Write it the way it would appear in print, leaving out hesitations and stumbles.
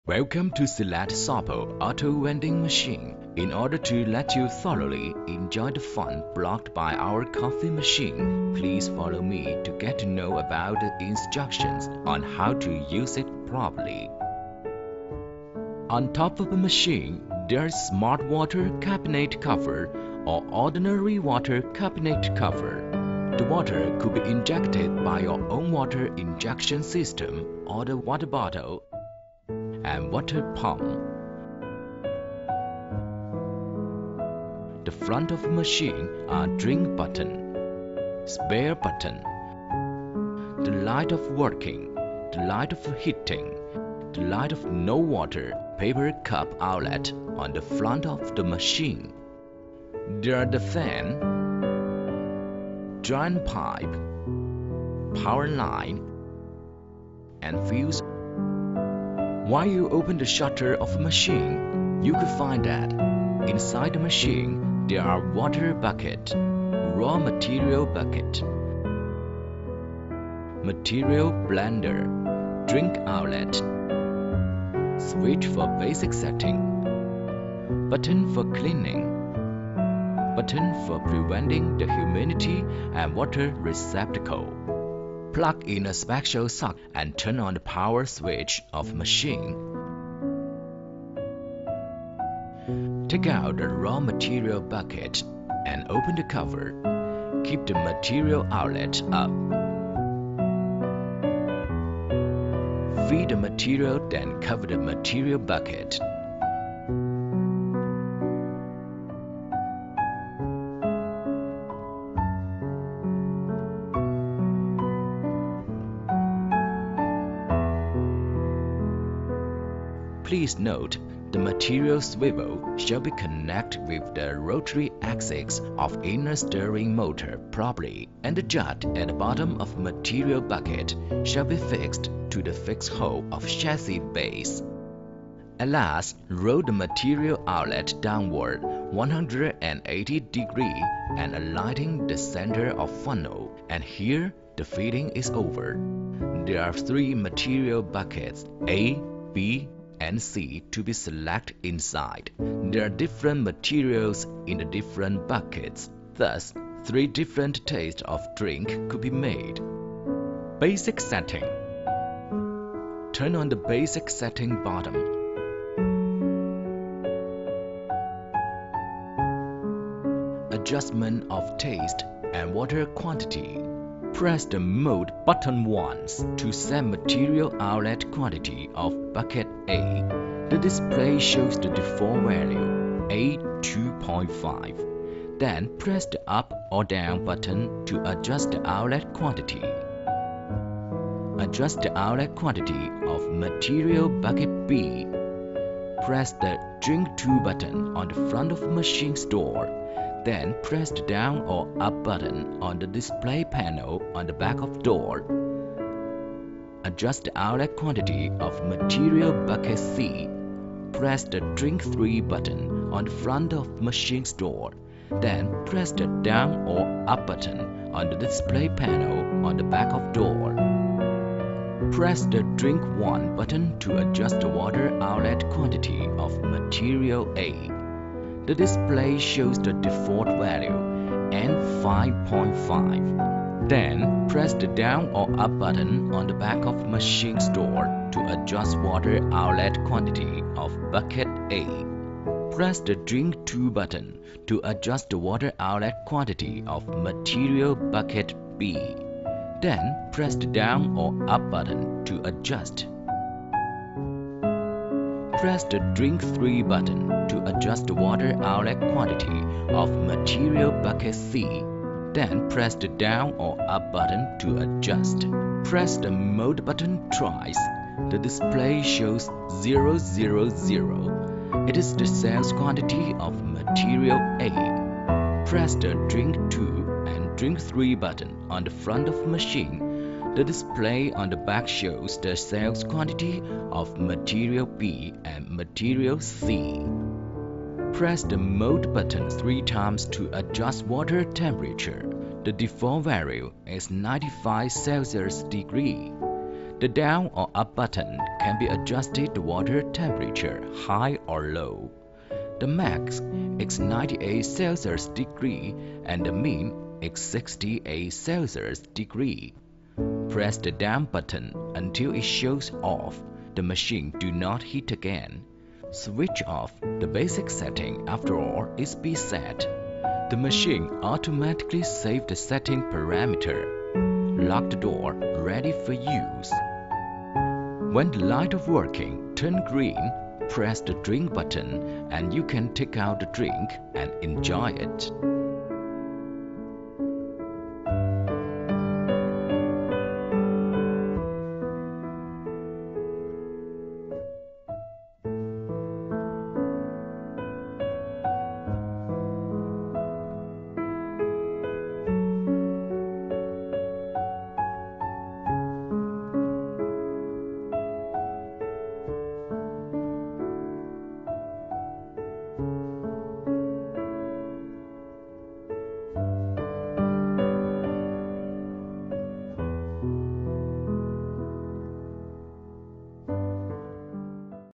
Welcome to select Sapoe auto vending machine. In order to let you thoroughly enjoy the fun blocked by our coffee machine, please follow me to get to know about the instructions on how to use it properly. On top of the machine, there's smart water cabinet cover or ordinary water cabinet cover. The water could be injected by your own water injection system or the water bottle and water pump. The front of the machine are drink button, spare button, the light of working, the light of heating, the light of no water paper cup outlet on the front of the machine. There are the fan, drain pipe, power line, and fuse. While you open the shutter of the machine, you could find that inside the machine there are water bucket, raw material bucket, material blender, drink outlet, switch for basic setting, button for cleaning, button for preventing the humidity and water receptacle. Plug in a special socket and turn on the power switch of the machine. Take out the raw material bucket and open the cover. Keep the material outlet up. Feed the material, then cover the material bucket. Please note, the material swivel shall be connected with the rotary axis of inner steering motor properly, and the jet at the bottom of material bucket shall be fixed to the fixed hole of chassis base. At last, roll the material outlet downward 180 degrees and aligning the center of funnel, and here the fitting is over. There are 3 material buckets A, B, and C to be selected inside. There are different materials in the different buckets, thus 3 different tastes of drink could be made. Basic setting. Turn on the basic setting button. Adjustment of taste and water quantity. Press the mode button once to set material outlet quantity of bucket A. The display shows the default value A2.5. Then press the up or down button to adjust the outlet quantity. Adjust the outlet quantity of material bucket B. Press the drink to button on the front of the machine store. Then press the down or up button on the display panel on the back of door. Adjust the outlet quantity of material bucket C. Press the drink 3 button on the front of machine store. Then press the down or up button on the display panel on the back of door. Press the drink 1 button to adjust the water outlet quantity of material A. The display shows the default value, N5.5. Then press the down or up button on the back of machine store to adjust water outlet quantity of bucket A. Press the drink 2 button to adjust the water outlet quantity of material bucket B. Then press the down or up button to adjust. Press the drink 3 button to adjust the water outlet quantity of material bucket C. Then press the down or up button to adjust. Press the mode button twice. The display shows 000. It is the sales quantity of material A. Press the drink 2 and drink 3 button on the front of the machine. The display on the back shows the sales quantity of material B and material C. Press the mode button 3 times to adjust water temperature. The default value is 95 Celsius degree. The down or up button can be adjusted to water temperature high or low. The max is 98 Celsius degree and the min is 68 Celsius degree. Press the down button until it shows off. The machine do not heat again. Switch off. The basic setting after all is be set. The machine automatically saves the setting parameter. Lock the door, ready for use. When the light of working turn green, press the drink button and you can take out the drink and enjoy it.